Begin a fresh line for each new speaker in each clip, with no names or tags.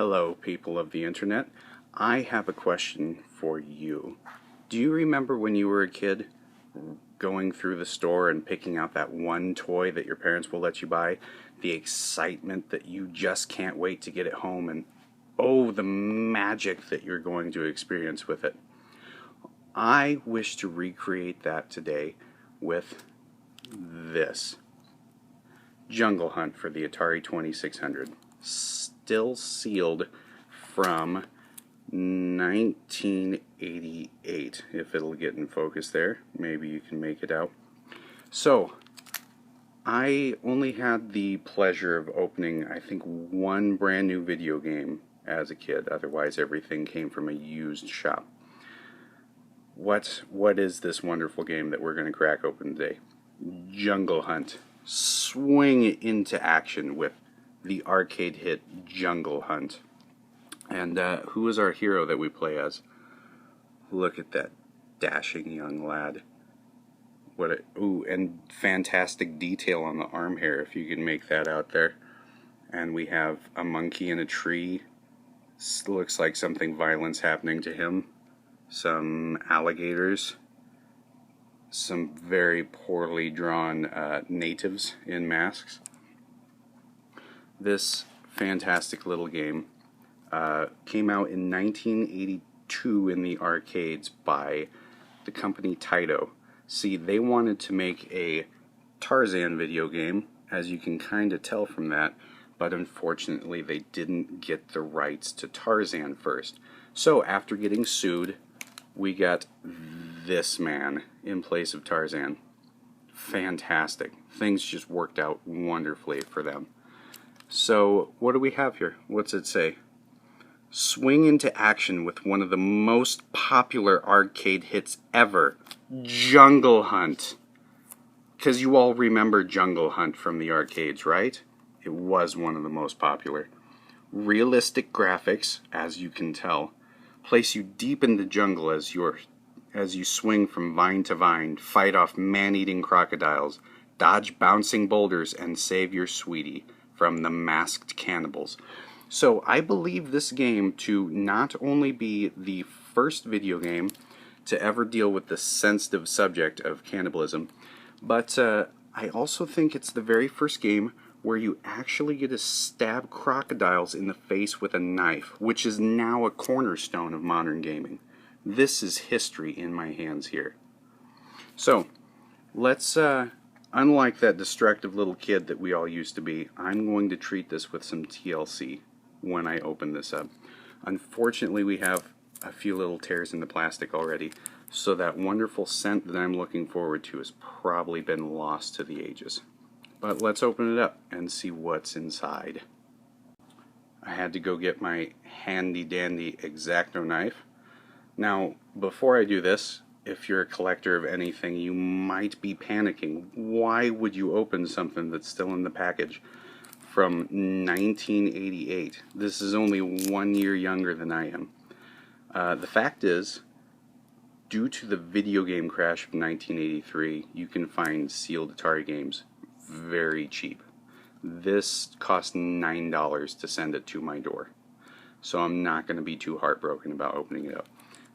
Hello, people of the internet. I have a question for you. Do you remember when you were a kid going through the store and picking out that one toy that your parents will let you buy? The excitement that you just can't wait to get it home, and oh, the magic that you're going to experience with it. I wish to recreate that today with this. Jungle Hunt for the Atari 2600. Still sealed from 1988. If it'll get in focus there, maybe you can make it out. So, I only had the pleasure of opening, I think, one brand new video game as a kid. Otherwise, everything came from a used shop. What is this wonderful game that we're going to crack open today? Jungle Hunt. Swing into action with the arcade hit Jungle Hunt. And who is our hero that we play as? Look at that dashing young lad. And fantastic detail on the arm hair, if you can make that out there. And we have a monkey in a tree. Looks like something violent's happening to him. Some alligators. Some very poorly drawn natives in masks. This fantastic little game came out in 1982 in the arcades by the company Taito. See, they wanted to make a Tarzan video game, as you can kind of tell from that, but unfortunately they didn't get the rights to Tarzan first. So after getting sued, we got this man in place of Tarzan. Fantastic. Things just worked out wonderfully for them. So, what do we have here? What's it say? Swing into action with one of the most popular arcade hits ever, Jungle Hunt. Because you all remember Jungle Hunt from the arcades, right? It was one of the most popular. Realistic graphics, as you can tell, place you deep in the jungle as you swing from vine to vine, fight off man-eating crocodiles, dodge bouncing boulders, and save your sweetie from the masked cannibals. So I believe this game to not only be the first video game to ever deal with the sensitive subject of cannibalism, but I also think it's the very first game where you actually get to stab crocodiles in the face with a knife, which is now a cornerstone of modern gaming. This is history in my hands here. So, let's, unlike that destructive little kid that we all used to be, I'm going to treat this with some TLC when I open this up. Unfortunately, we have a few little tears in the plastic already, so that wonderful scent that I'm looking forward to has probably been lost to the ages. But let's open it up and see what's inside. I had to go get my handy-dandy X-Acto knife. Now, before I do this, if you're a collector of anything, you might be panicking. Why would you open something that's still in the package from 1988? This is only 1 year younger than I am. The fact is, due to the video game crash of 1983, you can find sealed Atari games very cheap. This cost $9 to send it to my door. So I'm not going to be too heartbroken about opening it up.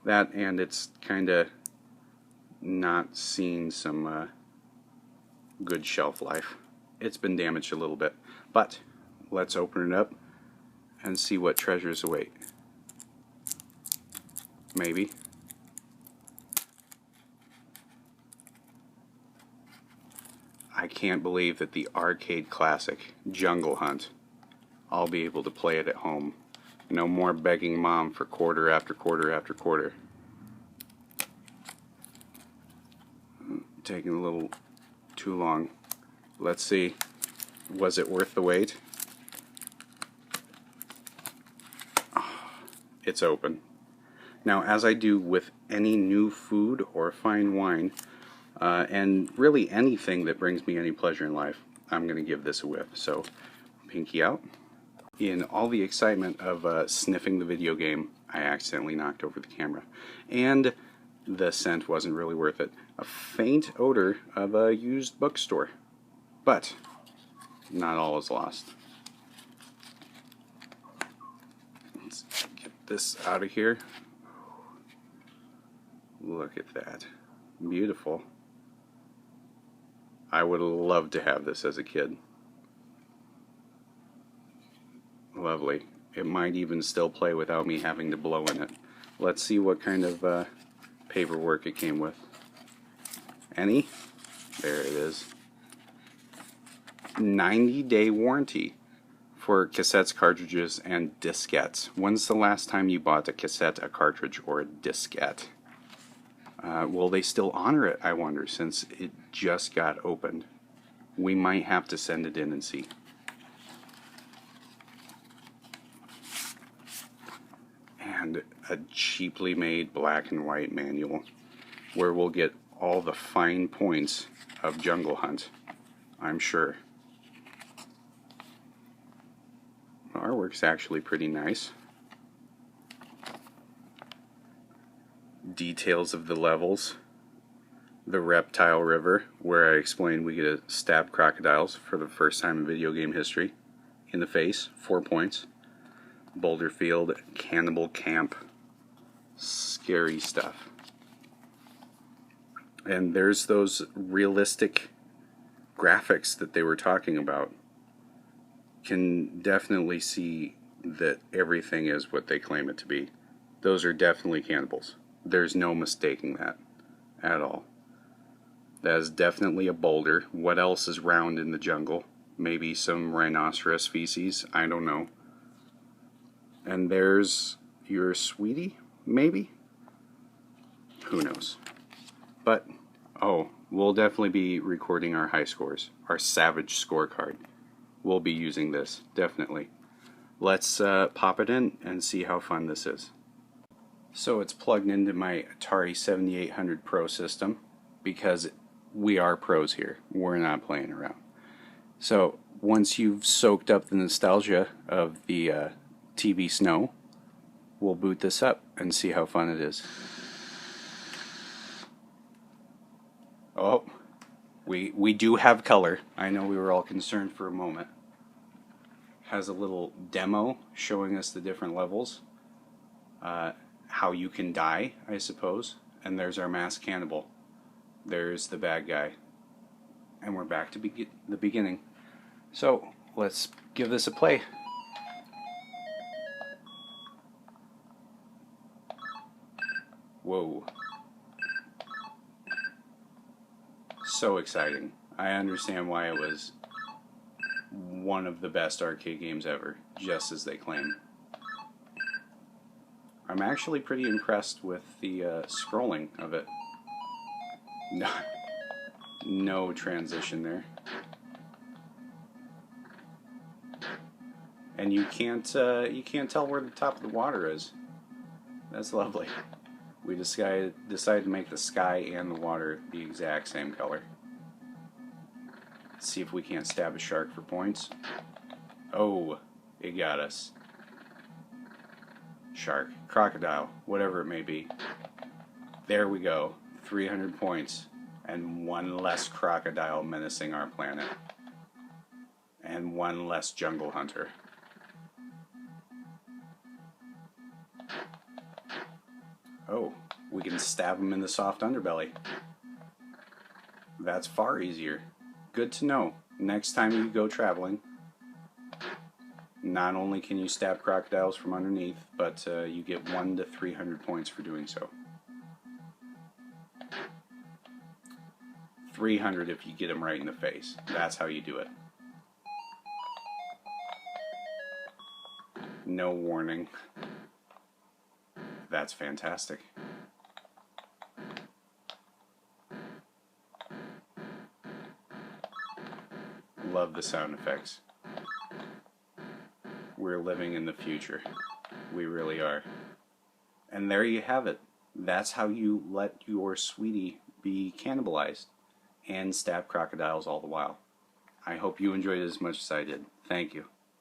That, and it's kind of not seen some good shelf life. It's been damaged a little bit. But let's open it up and see what treasures await. Maybe. I can't believe that the arcade classic, Jungle Hunt, I'll be able to play it at home. No more begging mom for quarter after quarter after quarter. Taking a little too long. Let's see. Was it worth the wait? Oh, it's open. Now, as I do with any new food or fine wine, and really anything that brings me any pleasure in life, I'm going to give this a whiff. So, pinky out. In all the excitement of sniffing the video game, I accidentally knocked over the camera. And the scent wasn't really worth it. A faint odor of a used bookstore. But not all is lost. this out of here. Look at that. Beautiful. I would love to have this as a kid. Lovely. It might even still play without me having to blow in it. Let's see what kind of paperwork it came with. Any? There it is. 90-day warranty for cassettes, cartridges, and diskettes. When's the last time you bought a cassette, a cartridge, or a diskette? Will they still honor it, I wonder, since it just got opened? We might have to send it in and see. And a cheaply made black and white manual where we'll get all the fine points of Jungle Hunt, I'm sure. The artwork's actually pretty nice. Details of the levels. The Reptile River, where I explained we get to stab crocodiles for the first time in video game history in the face, 4 points. Boulder Field, Cannibal Camp, scary stuff. And there's those realistic graphics that they were talking about. Can definitely see that everything is what they claim it to be. Those are definitely cannibals. There's no mistaking that at all. That is definitely a boulder. What else is round in the jungle? Maybe some rhinoceros feces, I don't know. And there's your sweetie, maybe? Who knows? But, oh, we'll definitely be recording our high scores. Our Savage scorecard. We'll be using this, definitely. Let's pop it in and see how fun this is. So it's plugged into my Atari 7800 Pro system because we are pros here. We're not playing around. So once you've soaked up the nostalgia of the TV Snow, we'll boot this up and see how fun it is. Oh, we do have color. I know we were all concerned for a moment. Has a little demo showing us the different levels. How you can die, I suppose. And there's our masked cannibal. There's the bad guy. And we're back to the beginning. So, let's give this a play. Whoa. So exciting. I understand why it was one of the best arcade games ever, just as they claim. I'm actually pretty impressed with the scrolling of it. No transition there. And you can't tell where the top of the water is. That's lovely. We decided to make the sky and the water the exact same color. Let's see if we can't stab a shark for points. Oh, it got us. Shark, crocodile, whatever it may be. There we go. 300 points. And one less crocodile menacing our planet. And one less jungle hunter. Oh, we can stab him in the soft underbelly. That's far easier. Good to know. Next time you go traveling, not only can you stab crocodiles from underneath, but you get 1 to 300 points for doing so. 300 if you get him right in the face. That's how you do it. No warning. That's fantastic. Love the sound effects. We're living in the future. We really are. And there you have it. That's how you let your sweetie be cannibalized and stab crocodiles all the while. I hope you enjoyed it as much as I did. Thank you.